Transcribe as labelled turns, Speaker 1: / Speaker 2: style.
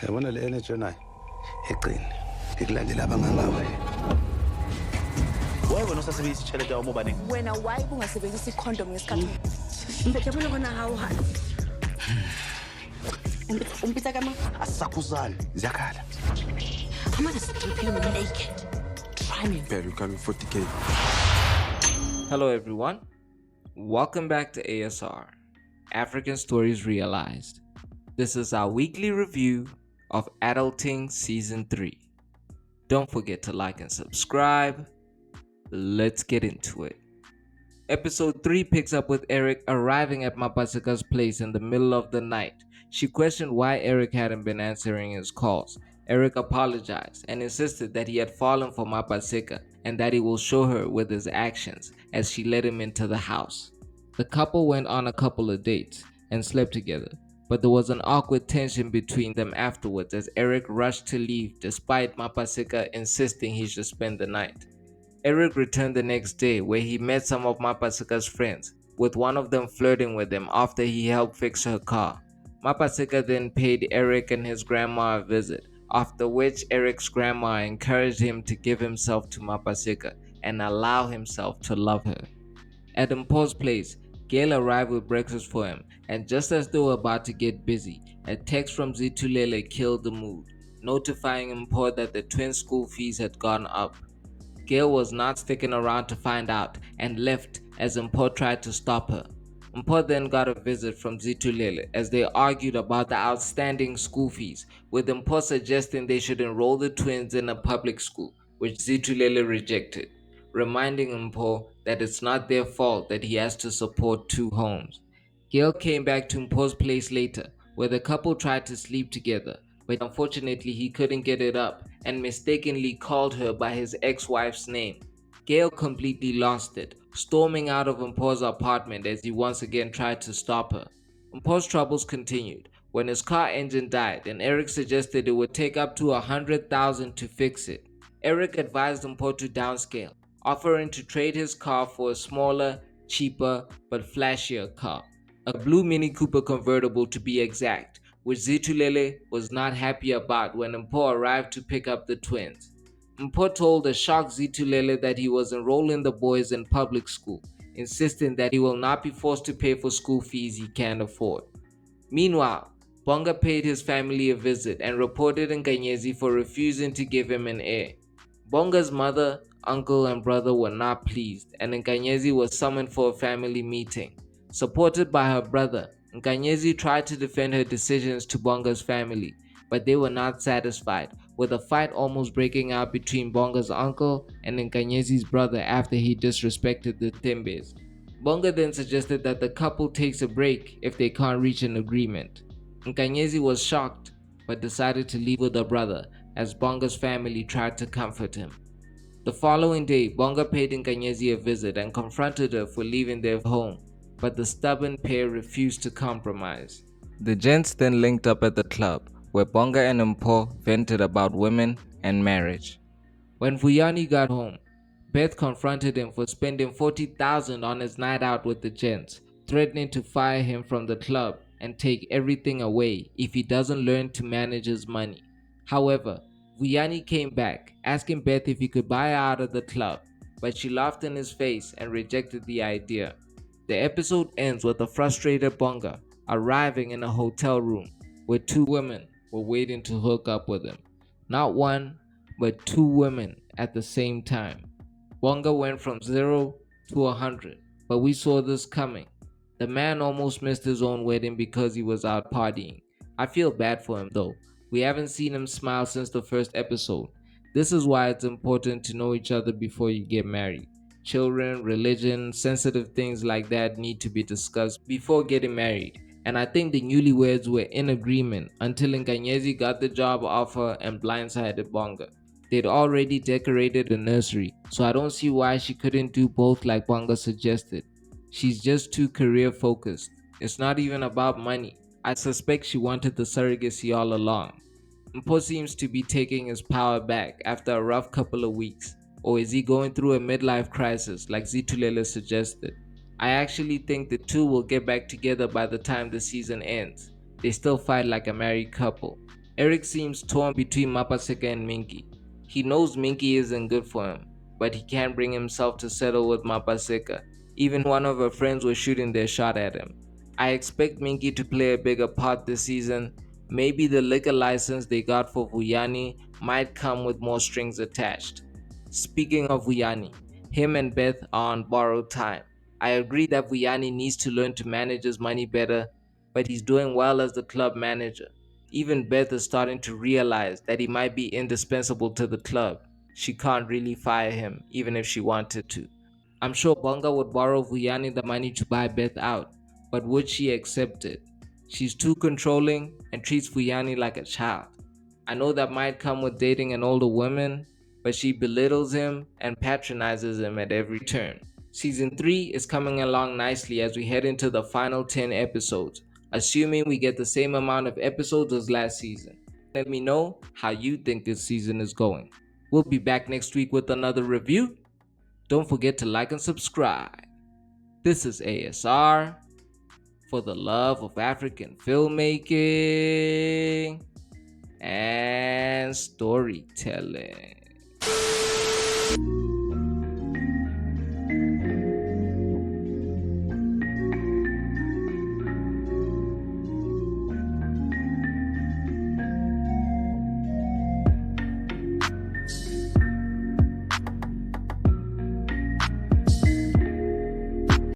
Speaker 1: Yabona le energy onayo eqini ikulandela abangangawe.
Speaker 2: Why wena usasebenzisa iChallet yawo moba nini?
Speaker 3: Wena why ungasebenzisa icondom ngesikhathi?
Speaker 4: Ngijabule khona hawo hana. Umpitsa kama
Speaker 2: Asisakuzani, ziyakhala.
Speaker 4: I'm gonna strip you naked. Try me.
Speaker 5: Better coming 40K.
Speaker 6: Hello everyone, welcome back to ASR, African Stories Realized. This is our weekly review of Adulting Season 3. Don't forget to like and subscribe. Let's get into it. Episode 3 picks up with Eric arriving at Mapaseka's place in the middle of the night. She questioned why Eric hadn't been answering his calls. Eric apologized and insisted that he had fallen for Mapaseka and that he will show her with his actions as she led him into the house. The couple went on a couple of dates and slept together, but there was an awkward tension between them afterwards as Eric rushed to leave despite Mapaseka insisting he should spend the night. Eric returned the next day where he met some of Mapaseka's friends, with one of them flirting with him after he helped fix her car. Mapaseka then paid Eric and his grandma a visit, after which Eric's grandma encouraged him to give himself to Mapaseka and allow himself to love her. At Mpho's place, Gail arrived with breakfast for him, and just as they were about to get busy, a text from Zitulele killed the mood, notifying Mpho that the twins' school fees had gone up. Gail was not sticking around to find out and left as Mpho tried to stop her. Mpho then got a visit from Zitulele as they argued about the outstanding school fees, with Mpho suggesting they should enroll the twins in a public school, which Zitulele rejected, reminding Mpho that it's not their fault that he has to support two homes. Gail came back to Mpho's place later, where the couple tried to sleep together, but unfortunately he couldn't get it up and mistakenly called her by his ex-wife's name. Gail completely lost it, storming out of Mpho's apartment as he once again tried to stop her. Mpho's troubles continued when his car engine died and Eric suggested it would take up to 100,000 to fix it. Eric advised Mpho to downscale, offering to trade his car for a smaller, cheaper, but flashier car. A blue Mini Cooper convertible to be exact, which Zitulele was not happy about when Mpho arrived to pick up the twins. Mpho told the shocked Zitulele that he was enrolling the boys in public school, insisting that he will not be forced to pay for school fees he can't afford. Meanwhile, Bonga paid his family a visit and reported Nkanyezi for refusing to give him an heir. Bonga's mother, uncle, and brother were not pleased, and Nkanyezi was summoned for a family meeting. Supported by her brother, Nkanyezi tried to defend her decisions to Bonga's family, but they were not satisfied, with a fight almost breaking out between Bonga's uncle and Nkanyezi's brother after he disrespected the Tembes. Bonga then suggested that the couple takes a break if they can't reach an agreement. Nkanyezi was shocked, but decided to leave with her brother as Bonga's family tried to comfort him. The following day, Bonga paid Nkanyezi a visit and confronted her for leaving their home, but the stubborn pair refused to compromise. The Gents then linked up at the club, where Bonga and Mpho vented about women and marriage. When Vuyani got home, Beth confronted him for spending 40,000 on his night out with the Gents, threatening to fire him from the club and take everything away if he doesn't learn to manage his money. However, Vuyani came back, asking Beth if he could buy her out of the club, but she laughed in his face and rejected the idea. The episode ends with a frustrated Bonga arriving in a hotel room where two women were waiting to hook up with him. Not one, but two women at the same time. Bonga went from 0 to 100, but we saw this coming. The man almost missed his own wedding because he was out partying. I feel bad for him though. We haven't seen him smile since the first episode. This is why it's important to know each other before you get married. Children, religion, sensitive things like that need to be discussed before getting married. And I think the newlyweds were in agreement until Nkanyezi got the job offer and blindsided Bonga. They'd already decorated the nursery, so I don't see why she couldn't do both like Bonga suggested. She's just too career focused. It's not even about money. I suspect she wanted the surrogacy all along. Mpho seems to be taking his power back after a rough couple of weeks. Or is he going through a midlife crisis like Zitulele suggested? I actually think the two will get back together by the time the season ends. They still fight like a married couple. Eric seems torn between Mapaseka and Minkie. He knows Minkie isn't good for him, but he can't bring himself to settle with Mapaseka. Even one of her friends was shooting their shot at him. I expect Minkie to play a bigger part this season. Maybe the liquor license they got for Vuyani might come with more strings attached. Speaking of Vuyani, him and Beth are on borrowed time. I agree that Vuyani needs to learn to manage his money better, but he's doing well as the club manager. Even Beth is starting to realize that he might be indispensable to the club. She can't really fire him, even if she wanted to. I'm sure Bonga would borrow Vuyani the money to buy Beth out, but would she accept it? She's too controlling and treats Vuyani like a child. I know that might come with dating an older woman, but she belittles him and patronizes him at every turn. Season 3 is coming along nicely as we head into the final 10 episodes, assuming we get the same amount of episodes as last season. Let me know how you think this season is going. We'll be back next week with another review. Don't forget to like and subscribe. This is ASR for the love of African filmmaking and storytelling.